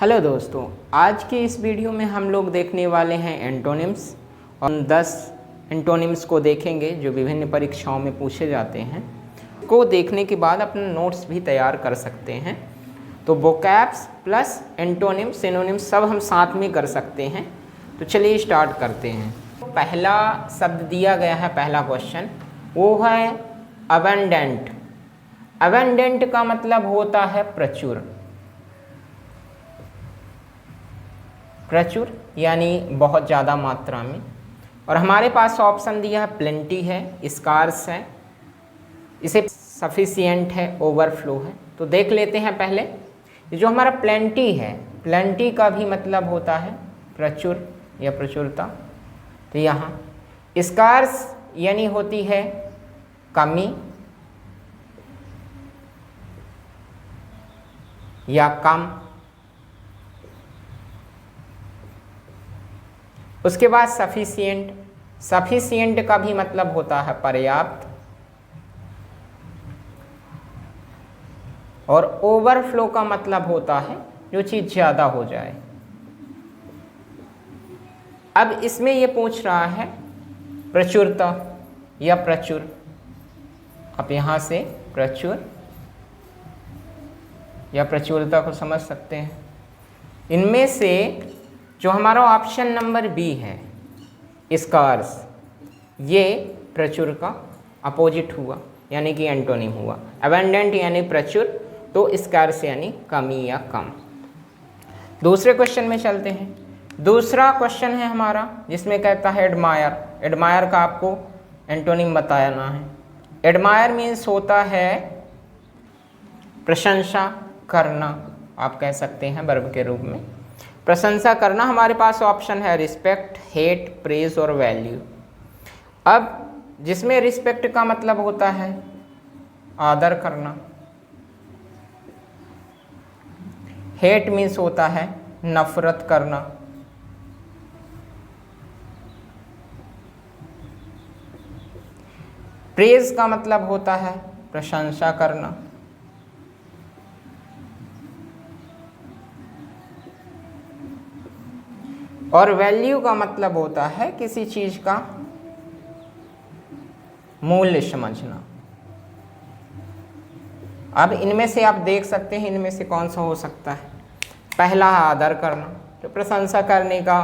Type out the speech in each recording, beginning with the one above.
Hello दोस्तों, आज के इस वीडियो में हम लोग देखने वाले हैं एंटोनिम्स और 10 एंटोनिम्स को देखेंगे जो विभिन्न परीक्षाओं में पूछे जाते हैं। को देखने के बाद अपने नोट्स भी तैयार कर सकते हैं। तो वोकैब्स प्लस एंटोनिम्स सिनोनिम्स सब हम साथ में कर सकते हैं। तो चलिए स्टार्ट करते हैं। पहला शब्द दिया गया है, पहला क्वेश्चन वो है अबंडेंट। अबंडेंट का मतलब होता है प्रचुर। प्रचुर यानी बहुत ज़्यादा मात्रा में। और हमारे पास ऑप्शन दिया है प्लेंटी है, स्कार्स है, इसे सफिशिएंट है, ओवरफ्लो है। तो देख लेते हैं पहले। जो हमारा प्लेंटी है, प्लेंटी का भी मतलब होता है प्रचुर या प्रचुरता। तो यहाँ स्कार्स यानी होती है कमी या कम। उसके बाद सफिशिएंट। सफिशिएंट का भी मतलब होता है पर्याप्त। और ओवरफ्लो का मतलब होता है जो चीज़ ज़्यादा हो जाए। अब इसमें ये पूछ रहा है प्रचुरता या प्रचुर। आप यहाँ से प्रचुर या प्रचुरता को समझ सकते हैं। इनमें से जो हमारा ऑप्शन नंबर बी है स्कार्स, ये प्रचुर का अपोजिट हुआ, यानी कि एंटोनिम हुआ। अबंडेंट यानी प्रचुर, तो स्कार्स यानी कमी या कम। दूसरे क्वेश्चन में चलते हैं। दूसरा क्वेश्चन है हमारा जिसमें कहता है एडमायर। एडमायर का आपको एंटोनिम बताना है। एडमायर मीन्स होता है प्रशंसा करना, आप कह सकते हैं वर्ब के रूप में। प्रशंसा करना। हमारे पास ऑप्शन है रिस्पेक्ट, हेट, प्रेज और वैल्यू। अब जिसमें रिस्पेक्ट का मतलब होता है आदर करना। हेट मीन्स होता है नफरत करना। प्रेज का मतलब होता है प्रशंसा करना। और वैल्यू का मतलब होता है किसी चीज का मूल्य समझना। अब इनमें से आप देख सकते हैं इनमें से कौन सा हो सकता है। पहला है आदर करना, तो प्रशंसा करने का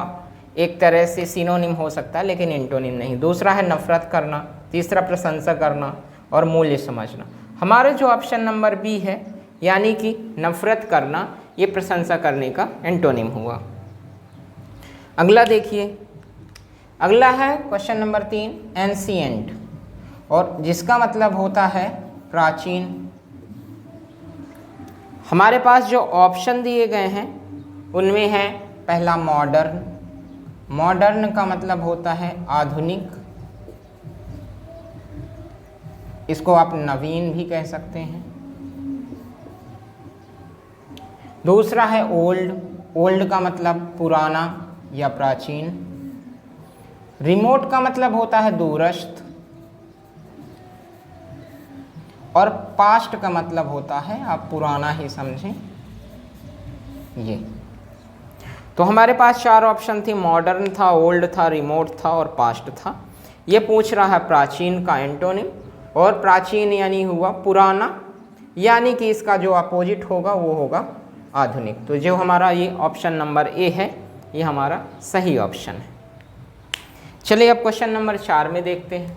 एक तरह से सिनोनिम हो सकता है लेकिन एंटोनिम नहीं। दूसरा है नफरत करना, तीसरा प्रशंसा करना और मूल्य समझना। हमारे जो ऑप्शन नंबर बी है यानी कि नफरत करना, ये प्रशंसा करने का एंटोनिम हुआ। अगला देखिए, अगला है क्वेश्चन नंबर 3 एंशिएंट, और जिसका मतलब होता है प्राचीन। हमारे पास जो ऑप्शन दिए गए हैं उनमें है पहला मॉडर्न। मॉडर्न का मतलब होता है आधुनिक, इसको आप नवीन भी कह सकते हैं। दूसरा है ओल्ड। ओल्ड का मतलब पुराना या प्राचीन। रिमोट का मतलब होता है दूरस्थ। और पास्ट का मतलब होता है आप पुराना ही समझें ये। तो हमारे पास 4 ऑप्शन थी, मॉडर्न था, ओल्ड था, रिमोट था और पास्ट था। ये पूछ रहा है प्राचीन का एंटोनिम, और प्राचीन यानी हुआ पुराना, यानी कि इसका जो अपोजिट होगा वो होगा आधुनिक। तो जो हमारा ये ऑप्शन नंबर ए है ये हमारा सही ऑप्शन है। चलिए अब क्वेश्चन नंबर 4 में देखते हैं।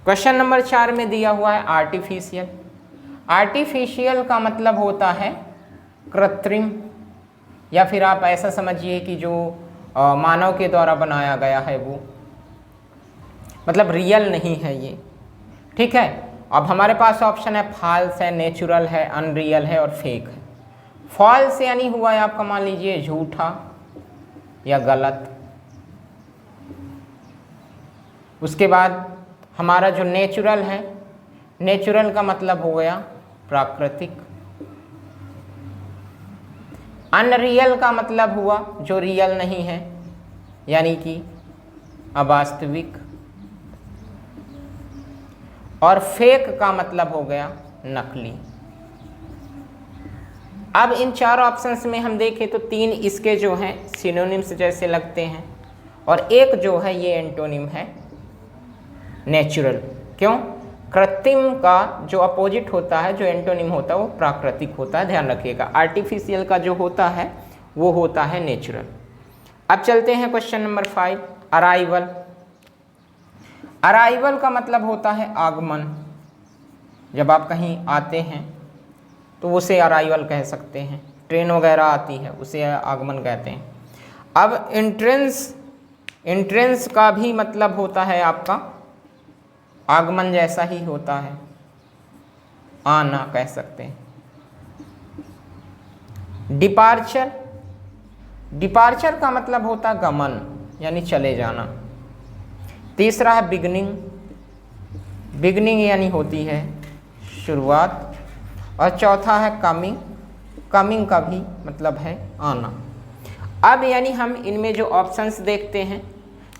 क्वेश्चन नंबर 4 में दिया हुआ है आर्टिफिशियल। आर्टिफिशियल का मतलब होता है कृत्रिम, या फिर आप ऐसा समझिए कि जो मानव के द्वारा बनाया गया है वो, मतलब रियल नहीं है ये। ठीक है। अब हमारे पास ऑप्शन है फॉल्स है, नेचुरल है, अनरियल है और फेक है। फॉल्स यानी हुआ है आपका मान लीजिए झूठा या गलत। उसके बाद हमारा जो नेचुरल है, नेचुरल का मतलब हो गया प्राकृतिक। अनरियल का मतलब हुआ जो रियल नहीं है, यानी कि अवास्तविक। और फेक का मतलब हो गया नकली। अब इन 4 ऑप्शंस में हम देखें तो 3 इसके जो हैं सिनोनिम्स जैसे लगते हैं और एक जो है ये एंटोनिम है नेचुरल। क्यों? कृत्रिम का जो अपोजिट होता है, जो एंटोनिम होता है वो प्राकृतिक होता है, ध्यान रखिएगा। आर्टिफिशियल का जो होता है वो होता है नेचुरल। अब चलते हैं क्वेश्चन नंबर 5, अराइवल। अराइवल का मतलब होता है आगमन। जब आप कहीं आते हैं तो उसे अराइवल कह सकते हैं। ट्रेन वगैरह आती है उसे आगमन कहते हैं। अब एंट्रेंस का भी मतलब होता है आपका आगमन जैसा ही होता है, आना कह सकते हैं। डिपार्चर का मतलब होता है गमन यानी चले जाना। तीसरा है बिगनिंग यानी होती है शुरुआत। और चौथा है कमिंग का भी मतलब है आना। अब यानी हम इनमें जो ऑप्शंस देखते हैं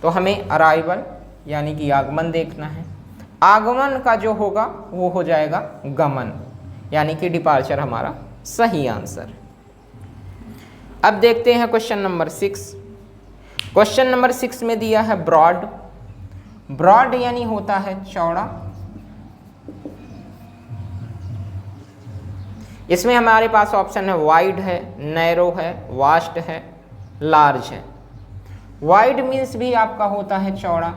तो हमें अराइवल यानी कि आगमन देखना है। आगमन का जो होगा वो हो जाएगा गमन, यानी कि डिपार्चर हमारा सही आंसर। अब देखते हैं क्वेश्चन नंबर 6। क्वेश्चन नंबर 6 में दिया है ब्रॉड यानी होता है चौड़ा। इसमें हमारे पास ऑप्शन है वाइड है, नैरो है, वास्ट है, लार्ज है। वाइड मीन्स भी आपका होता है चौड़ा,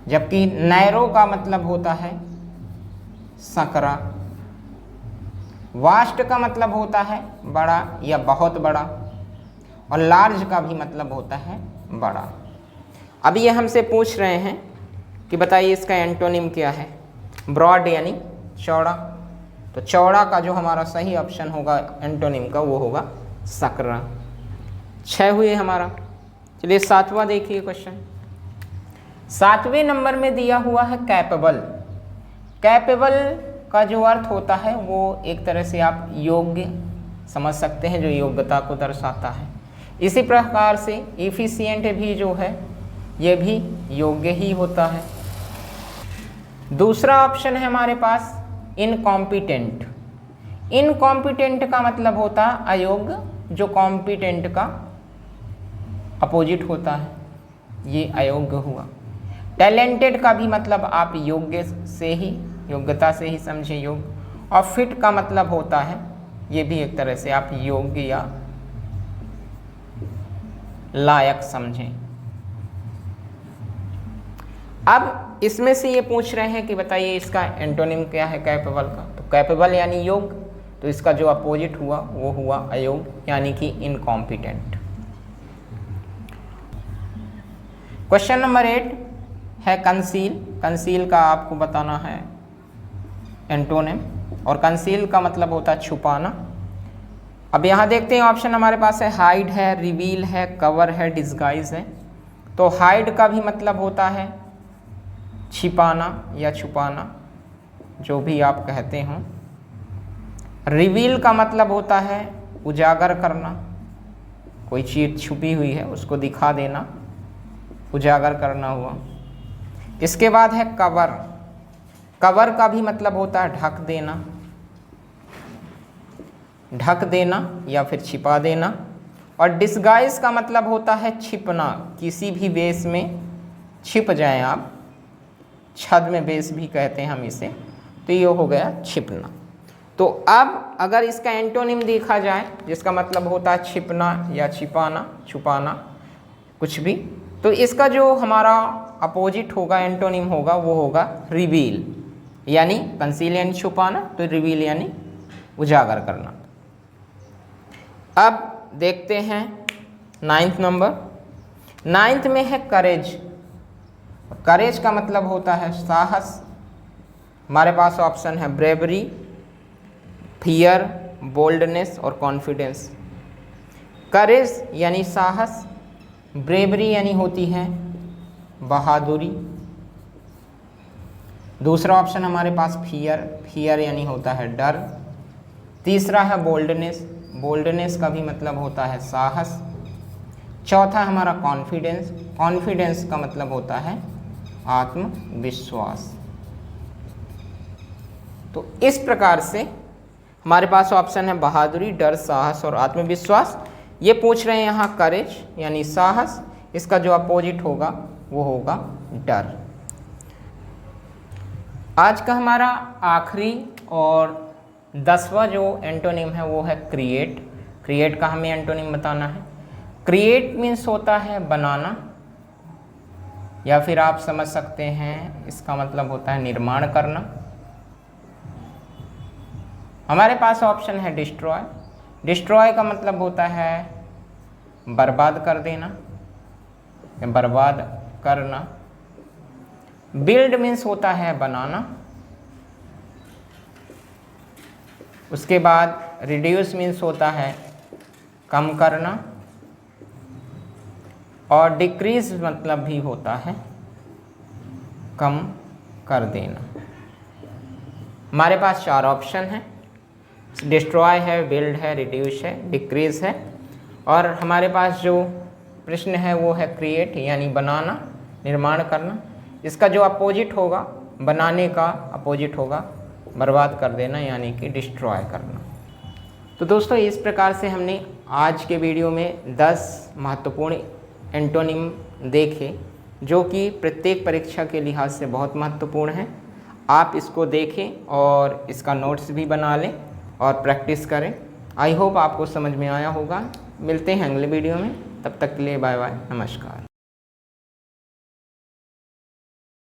जबकि नैरो का मतलब होता है संकरा। वास्ट का मतलब होता है बड़ा या बहुत बड़ा, और लार्ज का भी मतलब होता है बड़ा। अब ये हमसे पूछ रहे हैं कि बताइए इसका एंटोनिम क्या है। ब्रॉड यानी चौड़ा, तो चौड़ा का जो हमारा सही ऑप्शन होगा एंटोनिम का वो होगा सकरा। 6 हुए हमारा। चलिए 7वां देखिए क्वेश्चन। 7वें नंबर में दिया हुआ है कैपेबल का जो अर्थ होता है वो एक तरह से आप योग्य समझ सकते हैं, जो योग्यता को दर्शाता है। इसी प्रकार से एफिशिएंट भी जो है ये भी योग्य ही होता है। दूसरा ऑप्शन है हमारे पास इनकॉम्पिटेंट। इनकॉम्पिटेंट का मतलब होता है अयोग्य, जो कॉम्पिटेंट का अपोजिट होता है, ये अयोग्य हुआ। टैलेंटेड का भी मतलब आप योग्यता से ही समझे योग्य। और फिट का मतलब होता है ये भी एक तरह से आप योग्य या लायक समझें। अब इसमें से ये पूछ रहे हैं कि बताइए इसका एंटोनिम क्या है कैपेबल का। तो कैपेबल यानी योग्य, तो इसका जो अपोजिट हुआ वो हुआ अयोग्य यानी कि इनकॉम्पिटेंट। क्वेश्चन नंबर 8 है कंसील का आपको बताना है एंटोनिम, और कंसील का मतलब होता है छुपाना। अब यहाँ देखते हैं ऑप्शन हमारे पास है हाइड है, रिवील है, कवर है, डिस्गाइज है। तो हाइड का भी मतलब होता है छिपाना या छुपाना, जो भी आप कहते हो। रिवील का मतलब होता है उजागर करना, कोई चीज़ छुपी हुई है उसको दिखा देना, उजागर करना हुआ। इसके बाद है कवर का भी मतलब होता है ढक देना या फिर छिपा देना। और डिस्गाइज का मतलब होता है छिपना, किसी भी वेश में छिप जाएं आप, छद्म वेश भी कहते हैं हम इसे, तो ये हो गया छिपना। तो अब अगर इसका एंटोनिम देखा जाए जिसका मतलब होता है छिपना या छिपाना, छुपाना कुछ भी, तो इसका जो हमारा अपोजिट होगा एंटोनिम होगा वो होगा रिवील, यानी कंसील यानी छुपाना, तो रिवील यानी उजागर करना। अब देखते हैं 9th नंबर। 9th में है करेज का मतलब होता है साहस। हमारे पास ऑप्शन है ब्रेवरी, फियर, बोल्डनेस और कॉन्फिडेंस। करेज यानी साहस, ब्रेवरी यानी होती है बहादुरी। दूसरा ऑप्शन हमारे पास फियर यानी होता है डर। तीसरा है बोल्डनेस का भी मतलब होता है साहस। चौथा हमारा कॉन्फिडेंस का मतलब होता है आत्मविश्वास। तो इस प्रकार से हमारे पास ऑप्शन है बहादुरी, डर, साहस और आत्मविश्वास। ये पूछ रहे हैं यहाँ करेज यानी साहस, इसका जो अपोजिट होगा वो होगा डर। आज का हमारा आखिरी और 10वां जो एंटोनिम है वो है क्रिएट। क्रिएट का हमें एंटोनिम बताना है। क्रिएट मीन्स होता है बनाना, या फिर आप समझ सकते हैं इसका मतलब होता है निर्माण करना। हमारे पास ऑप्शन है डिस्ट्रॉय। डिस्ट्रॉय का मतलब होता है बर्बाद कर देना या बर्बाद करना। बिल्ड मीन्स होता है बनाना। उसके बाद रिड्यूस मीन्स होता है कम करना, और डिक्रीज मतलब भी होता है कम कर देना। हमारे पास 4 ऑप्शन हैं, डिस्ट्रॉय है, बिल्ड है, रिड्यूस है, डिक्रीज है, और हमारे पास जो प्रश्न है वो है क्रिएट यानी बनाना, निर्माण करना। इसका जो अपोजिट होगा, बनाने का अपोजिट होगा बर्बाद कर देना यानी कि डिस्ट्रॉय करना। तो दोस्तों इस प्रकार से हमने आज के वीडियो में 10 महत्वपूर्ण एंटोनिम देखे जो कि प्रत्येक परीक्षा के लिहाज से बहुत महत्वपूर्ण है। आप इसको देखें और इसका नोट्स भी बना लें और प्रैक्टिस करें। आई होप आपको समझ में आया होगा। मिलते हैं अगले वीडियो में, तब तक के लिए बाय बाय, नमस्कार।